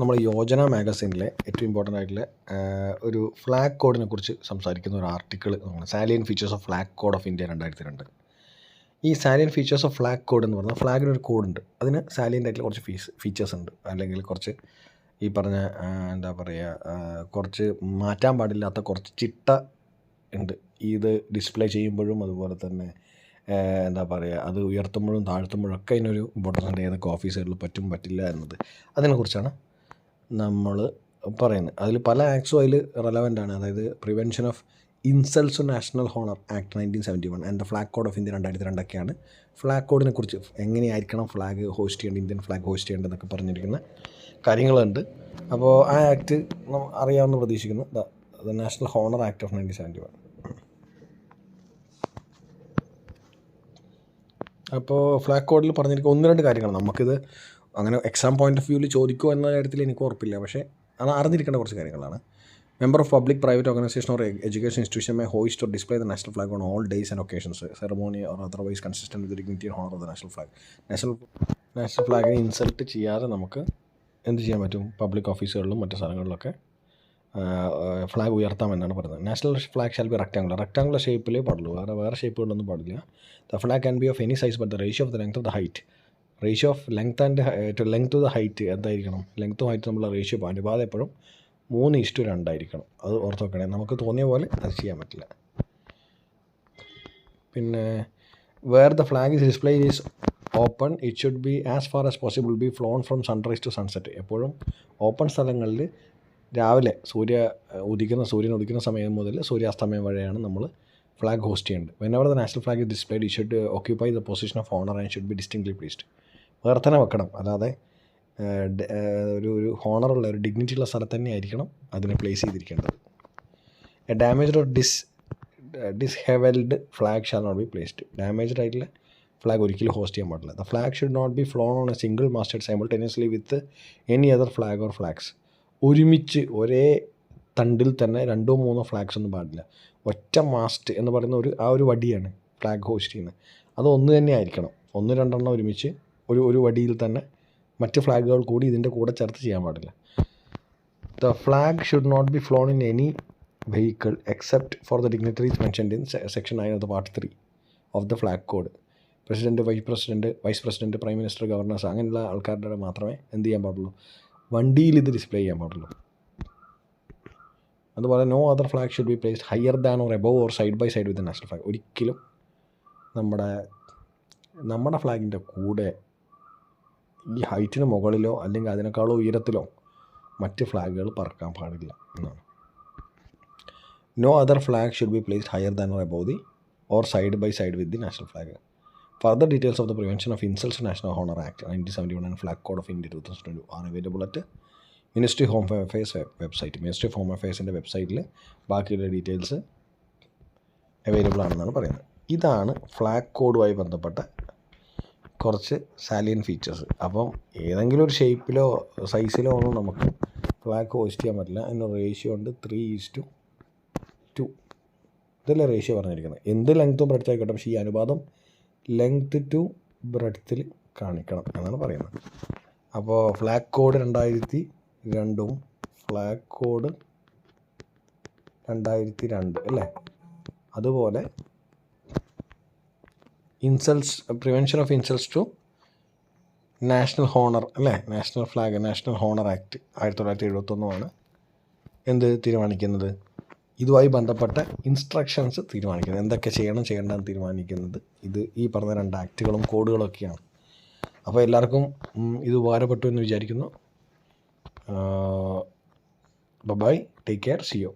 നമ്മൾ യോജന മാഗസീനിലെ ഏറ്റവും ഇമ്പോർട്ടൻ്റ് ആയിട്ടുള്ള ഒരു ഫ്ലാഗ് കോഡിനെ കുറിച്ച് സംസാരിക്കുന്ന ഒരു ആർട്ടിക്കിൾ നോക്കണം. Salient features of flag code of India 2002. ഈ salient features of flag code എന്ന് പറഞ്ഞാൽ ഫ്ലാഗിനൊരു കോഡുണ്ട്. അതിന് സാലിയൻ്റ് ആയിട്ടുള്ള കുറച്ച് ഫീച്ചേഴ്സ് ഉണ്ട്, അല്ലെങ്കിൽ കുറച്ച് ഈ പറഞ്ഞ എന്താ പറയുക, കുറച്ച് മാറ്റാൻ പാടില്ലാത്ത കുറച്ച് ചിട്ട ഉണ്ട്. ഇത് ഡിസ്പ്ലേ ചെയ്യുമ്പോഴും അതുപോലെ തന്നെ എന്താ പറയുക, അത് ഉയർത്തുമ്പോഴും താഴ്ത്തുമ്പോഴും ഒക്കെ അതിനൊരു ഇമ്പോർട്ടൻസ് ഉണ്ട്. ഏതൊക്കെ ഓഫീസുകളിൽ പറ്റും പറ്റില്ല എന്നത്, അതിനെക്കുറിച്ചാണ് നമ്മൾ പറയുന്നത്. അതിൽ പല ആക്ട്സും അതിൽ റെലവൻ്റ് ആണ്. അതായത് prevention of insults to national honour act 1971 and the flag code of India 2002 flag കോഡിനെ കുറിച്ച് എങ്ങനെയായിരിക്കണം ഫ്ലാഗ് ഹോസ്റ്റ് ചെയ്യേണ്ടത്, ഇന്ത്യൻ ഫ്ലാഗ് ഹോസ്റ്റ് ചെയ്യേണ്ടതെന്നൊക്കെ പറഞ്ഞിരിക്കുന്ന കാര്യങ്ങളുണ്ട്. അപ്പോൾ ആ ആക്ട് അറിയാമെന്ന് പ്രതീക്ഷിക്കുന്നു. The national honour act of 1971. അപ്പോൾ ഫ്ലാഗ് കോഡിൽ പറഞ്ഞിരിക്കുന്ന 1-2 കാര്യങ്ങൾ നമുക്കിത് അങ്ങനെ എക്സാം പോയിൻ്റ് ഓഫ് വ്യൂവിൽ ചോദിക്കുമോ എന്ന കാര്യത്തിൽ എനിക്ക് ഉറപ്പില്ല, പക്ഷേ അത് അറിഞ്ഞിരിക്കേണ്ട കുറച്ച് കാര്യങ്ങളാണ്. Member of public private organisation or education institution may hoist or display the national flag on all days and occasions ceremony or otherwise consistent with dignity and honour of the national flag. National ഫ്ലാഗിനെ insult ചെയ്യാതെ നമുക്ക് എന്ത് ചെയ്യാൻ പറ്റും? Public ഓഫീസുകളിലും മറ്റു സ്ഥലങ്ങളിലൊക്കെ flag ഉയർത്താമെന്നാണ് പറയുന്നത്. National flag shall be rectangular ഷേപ്പിലേ പാടുള്ളൂ, വേറെ ഷേപ്പുകളൊന്നും പാടില്ല. The flag can be of any size but the ratio of the length of the height. Ratio of length and length to the height എന്തായിരിക്കണം? ലെങ്ത്തും ഹൈറ്റും തമ്മിലുള്ള റേഷ്യോ അനുപാതം എപ്പോഴും 3:2 ആയിരിക്കണം. അത് ഓർത്ത് വെക്കണേ. നമുക്ക് തോന്നിയ പോലെ അത് ചെയ്യാൻ പറ്റില്ല. പിന്നെ where the flag is display is open it should be as far as possible be flown from sunrise to sunset. എപ്പോഴും ഓപ്പൺ സ്ഥലങ്ങളിൽ രാവിലെ സൂര്യൻ ഉദിക്കുന്ന സമയം മുതൽ സൂര്യാസ്തമയം വരെയാണ് നമ്മൾ ഫ്ലാഗ് ഹോസ്റ്റ് ചെയ്യേണ്ടത്. Whenever the national flag is displayed it should occupy the position of honour and should be distinctly placed. വേറെ തന്നെ വെക്കണം, അല്ലാതെ ഒരു ഹോണറുള്ള ഒരു ഡിഗ്നിറ്റി ഉള്ള സ്ഥലത്ത് തന്നെ ആയിരിക്കണം അതിനെ പ്ലേസ് ചെയ്തിരിക്കേണ്ടത്. A damaged or dishevelled flag shall not be placed. Damaged ആയിട്ടുള്ള ഫ്ലാഗ് ഒരിക്കലും ഹോസ്റ്റ് ചെയ്യാൻ പാടില്ല. The flag should not be flown on a single masted simultaneously with any other flag or flags. ഒരുമിച്ച് ഒരേ തണ്ടിൽ തന്നെ 2-3 ഫ്ലാഗ്സ് ഒന്നും പാടില്ല. ഒറ്റ മാസ്റ്റ് എന്ന് പറയുന്ന ഒരു വടിയാണ് ഫ്ലാഗ് ഹോസ്റ്റ് ചെയ്യുന്നത്. അത് ഒന്ന് തന്നെ ആയിരിക്കണം. 1-2 ഒരുമിച്ച് ഒരു വടിയിൽ തന്നെ മറ്റ് ഫ്ലാഗുകൾ കൂടി ഇതിൻ്റെ കൂടെ ചേർത്ത് ചെയ്യാൻ പാടില്ല. The flag should not be flown in any vehicle except for the dignitaries mentioned in section 9 of the part 3 of the flag code. President, vice president, prime minister, governors അങ്ങനെയുള്ള ആൾക്കാരുടെ മാത്രമേ എന്ത് ചെയ്യാൻ പാടുള്ളൂ? വണ്ടിയിൽ ഇത് ഡിസ്പ്ലേ ചെയ്യാൻ പാടുള്ളൂ. അതുപോലെ no other flag should be placed higher than or above or side by side with the national flag. ഒരിക്കലും നമ്മുടെ ഫ്ലാഗിൻ്റെ കൂടെ ഈ ഹൈറ്റിന് മുകളിലോ അല്ലെങ്കിൽ അതിനേക്കാളോ ഉയരത്തിലോ മറ്റ് ഫ്ലാഗുകൾ പറക്കാൻ പാടില്ല എന്നാണ്. No other flag should be placed higher than or above the or side by side with the national flag. Further details of the prevention of insults to national honour act 1971 and flag code of India 2002 are available at ministry home affairs website. Ministry of home അഫയേഴ്സിൻ്റെ വെബ്സൈറ്റിൽ ബാക്കിയുള്ള details available ആണെന്നാണ് പറയുന്നത്. ഇതാണ് flag കോഡുമായി ബന്ധപ്പെട്ട കുറച്ച് salient features. അപ്പം ഏതെങ്കിലും ഒരു ഷേപ്പിലോ സൈസിലോ ഒന്നും നമുക്ക് ഫ്ലാഗ് ഹോസ്റ്റ് ചെയ്യാൻ പറ്റില്ല. അതിന് റേഷ്യോ ഉണ്ട് 3:2. ഇതല്ലേ റേഷ്യോ പറഞ്ഞിരിക്കുന്നത്. എന്ത് ലെങ്ത്തും ബ്രെഡ്ത്തും ആയിക്കോട്ടെ, പക്ഷേ ഈ അനുപാതം ലെങ്ത്ത് ടു ബ്രെഡ്ത്തിൽ കാണിക്കണം എന്നാണ് പറയുന്നത്. അപ്പോൾ ഫ്ലാഗ് കോഡ് 2002 ഫ്ലാഗ് കോഡ് 2002 അല്ലേ. അതുപോലെ prevention of insults to national honour അല്ലേ, national flag national honour act 1971 എന്ത് തീരുമാനിക്കുന്നത്? ഇതുമായി ബന്ധപ്പെട്ട ഇൻസ്ട്രക്ഷൻസ് തീരുമാനിക്കുന്നത്, എന്തൊക്കെ ചെയ്യേണ്ടതെന്ന് തീരുമാനിക്കുന്നത് ഈ പറഞ്ഞ 2 ആക്റ്റുകളും കോഡുകളൊക്കെയാണ്. അപ്പോൾ എല്ലാവർക്കും ഇത് ഉപകാരപ്പെട്ടു എന്ന് വിചാരിക്കുന്നു. Bye, take care, see U.